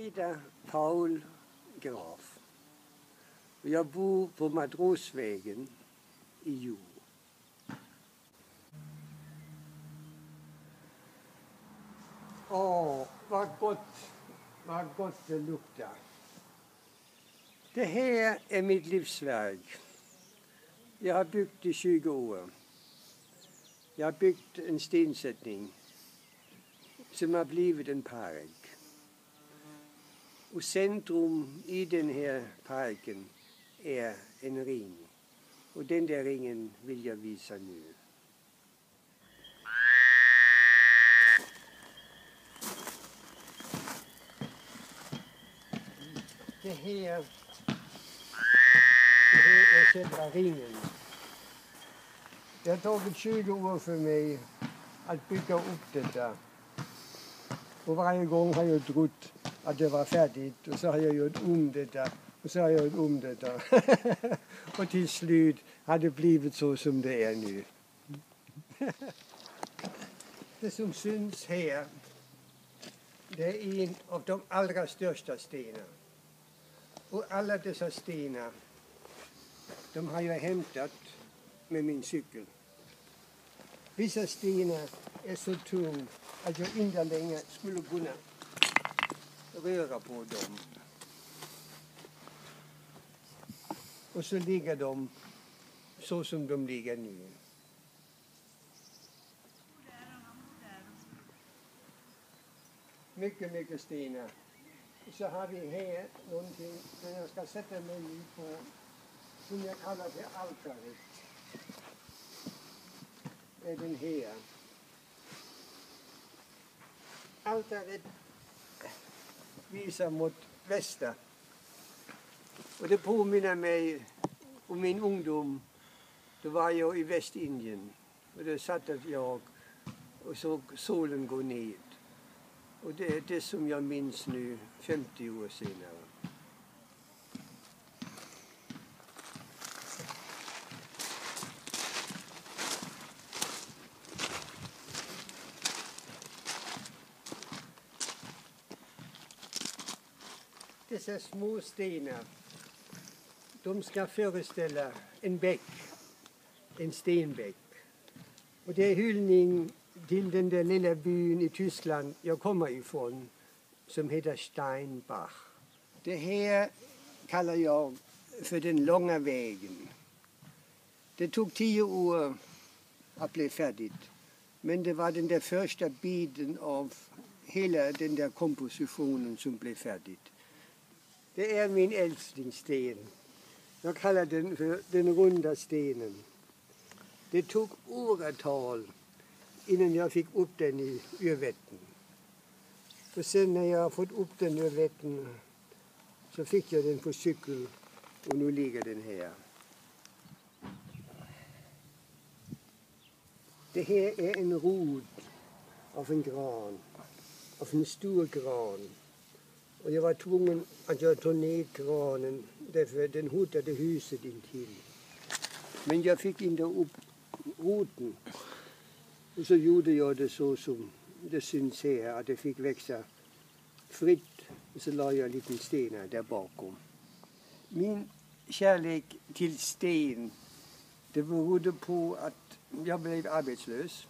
heter Paul Graf. Jag bor på Matrosvägen i Djur. Åh, vad gott det luktar. Det här är mitt livsverk. Jag har byggt i 20 år. Jag har byggt en stensättning som har blivit en park. Och centrum i den här parken är en ring. Och den där ringen vill jag visa nu. Det här är själva ringen. Det har tagit 20 år för mig att bygga upp detta. Och varje gång har jag trott att det var färdigt och så har jag gjort om detta och så har jag gjort om detta. Och till slut har det blivit så som det är nu. Det som syns här, det är en av de allra största stenarna. Och alla dessa stenar, de har jag hämtat med min cykel. Vissa stenar är så tunga att jag inte längre skulle kunna röra på dem. Och så ligger de så som de ligger nu. Mycket stenar. Så har vi här någonting som jag ska sätta mig på, som jag kallar för altaret. Det är den här. Altaret visar mot väster. Och det påminner mig om min ungdom. Då var jag i Västindien. Och då satt jag och såg solen gå ned. Och det är det som jag minns nu 50 år senare. Dessa små stenar, de ska föreställa en bäck, en stenbäck. Och det är hyllning till den där lilla byn i Tyskland jag kommer ifrån, som heter Steinbach. Det här kallar jag för den långa vägen. Det tog 10 år att bli färdigt, men det var den där första biten av hela den där kompositionen som blev färdigt. Det är min älsklingssten. Jag kallar den för den runda stenen. Det tog åratal innan jag fick upp den i Örvetten. Och sen när jag fått upp den i Örvetten så fick jag den på cykel och nu ligger den här. Det här är en rot av en gran, av en stor gran. Och jag var tvungen att jag tog ner granen därför den hotade huset intill. Men jag fick inte upp roten. Och så gjorde jag det så som det syns här, att det fick växa fritt. Och så la jag lite stenar där bakom. Min kärlek till sten, det berodde på att jag blev arbetslös.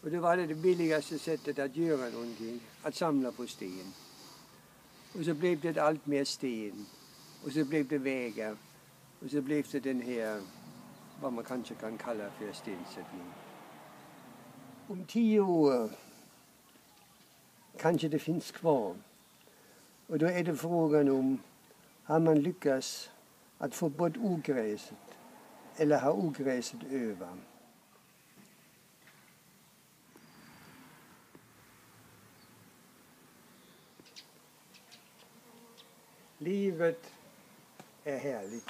Och det var det billigaste sättet att göra någonting, att samla på sten. Och så blev det allt mer sten. Och så blev det vägar. Och så blev det den här, vad man kanske kan kalla för stensättning. Om 10 år kanske det finns kvar. Och då är det frågan om, har man lyckats att få bort ogräset eller har ogräset över? Livet är härligt.